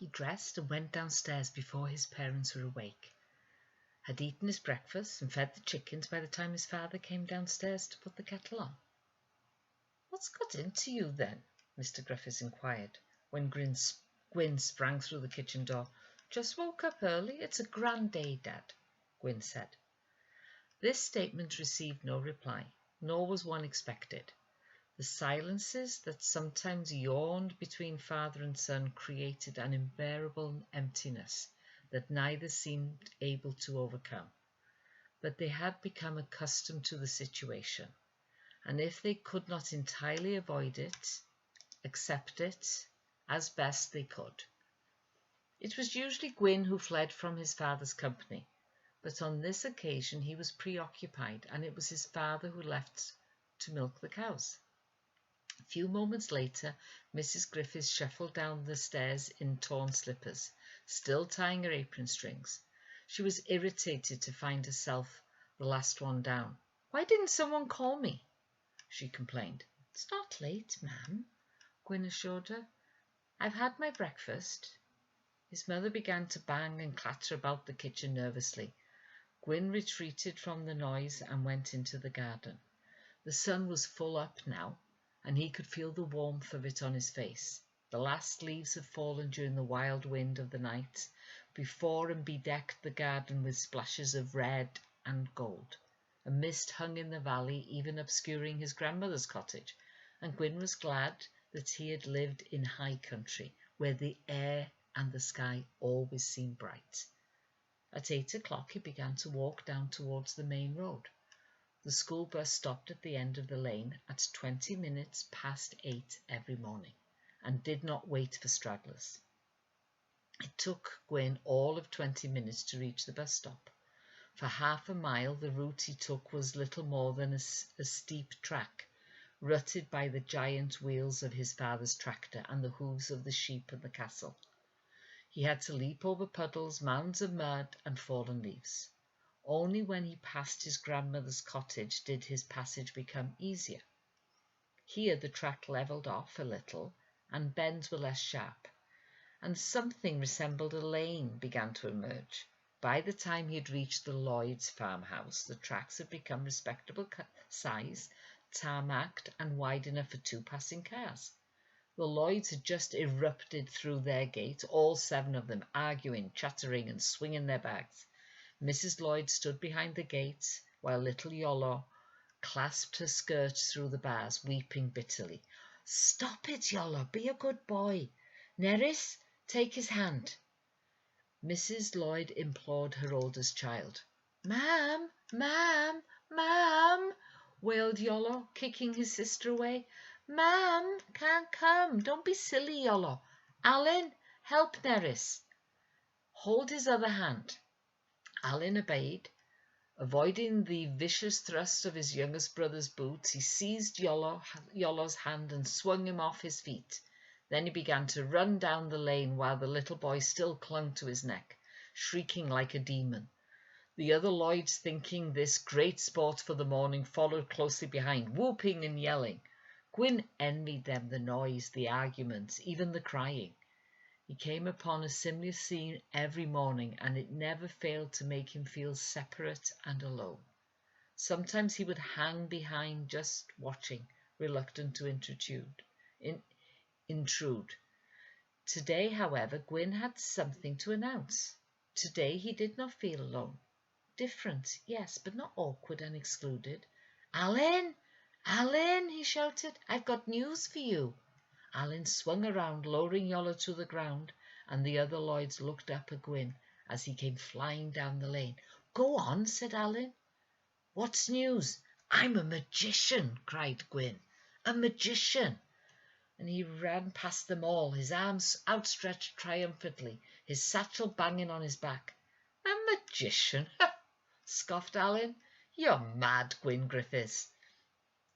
He dressed and went downstairs before his parents were awake, had eaten his breakfast and fed the chickens by the time his father came downstairs to put the kettle on. "What's got into you, then?" Mr. Griffiths inquired, when Gwyn sprang through the kitchen door. "Just woke up early. It's a grand day, Dad," Gwyn said. This statement received no reply, nor was one expected. The silences that sometimes yawned between father and son created an unbearable emptiness that neither seemed able to overcome. But they had become accustomed to the situation, and if they could not entirely avoid it, accept it as best they could. It was usually Gwyn who fled from his father's company, but on this occasion he was preoccupied, and it was his father who left to milk the cows. A few moments later, Mrs. Griffiths shuffled down the stairs in torn slippers, still tying her apron strings. She was irritated to find herself the last one down. "Why didn't someone call me?" she complained. "It's not late, ma'am," Gwyn assured her. "I've had my breakfast." His mother began to bang and clatter about the kitchen nervously. Gwyn retreated from the noise and went into the garden. The sun was full up now, and he could feel the warmth of it on his face. The last leaves had fallen during the wild wind of the night, before and bedecked the garden with splashes of red and gold. A mist hung in the valley, even obscuring his grandmother's cottage, and Gwyn was glad that he had lived in high country, where the air and the sky always seemed bright. At 8 o'clock he began to walk down towards the main road. The school bus stopped at the end of the lane at 20 minutes past 8 every morning, and did not wait for stragglers. It took Gwyn all of 20 minutes to reach the bus stop. For half a mile the route he took was little more than a steep track, rutted by the giant wheels of his father's tractor and the hooves of the sheep in the castle. He had to leap over puddles, mounds of mud, and fallen leaves. Only when he passed his grandmother's cottage did his passage become easier. Here the track levelled off a little, and bends were less sharp, and something resembled a lane began to emerge. By the time he had reached the Lloyds farmhouse, the tracks had become respectable size, tarmacked, and wide enough for 2 passing cars. The Lloyds had just erupted through their gate, all 7 of them, arguing, chattering, and swinging their bags. Mrs. Lloyd stood behind the gate, while little Iolo clasped her skirts through the bars, weeping bitterly. "Stop it, Iolo, be a good boy. Nerys, take his hand." Mrs. Lloyd implored her oldest child. "Ma'am, ma'am, ma'am," wailed Iolo, kicking his sister away. "Ma'am can't come. Don't be silly, Iolo. Alun, help Nerys." "Hold his other hand." Alun obeyed. Avoiding the vicious thrust of his youngest brother's boots, he seized Iolo's hand and swung him off his feet. Then he began to run down the lane while the little boy still clung to his neck, shrieking like a demon. The other Lloyds, thinking this great sport for the morning, followed closely behind, whooping and yelling. Gwyn envied them the noise, the arguments, even the crying. He came upon a similar scene every morning, and it never failed to make him feel separate and alone. Sometimes he would hang behind, just watching, reluctant to intrude. Today, however, Gwyn had something to announce. Today he did not feel alone. Different, yes, but not awkward and excluded. "Alun! Alun!" he shouted. "I've got news for you." Alun swung around, lowering Iolo to the ground, and the other Lloyds looked up at Gwyn as he came flying down the lane. "Go on," said Alun. "What's news?" "I'm a magician," cried Gwyn. "A magician!" And he ran past them all, his arms outstretched triumphantly, his satchel banging on his back. "A magician?" scoffed Alun. "You're mad, Gwyn Griffiths.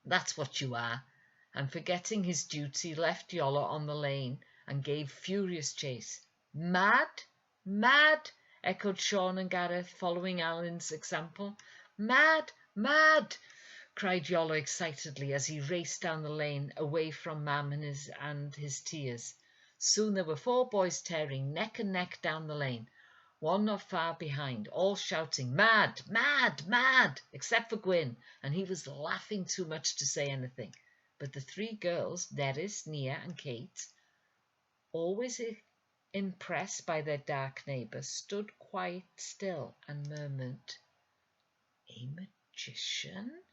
That's what you are." And forgetting his duty, left Iolo on the lane and gave furious chase. "Mad? Mad?" echoed Sean and Gareth, following Alun's example. "Mad! Mad!" cried Iolo excitedly as he raced down the lane, away from Mam and his tears. Soon there were 4 boys tearing neck and neck down the lane, one not far behind, all shouting, "Mad! Mad! Mad!" except for Gwyn, and he was laughing too much to say anything. But the 3 girls, Nerys, Nia, and Kate, always impressed by their dark neighbour, stood quite still and murmured, "A magician?"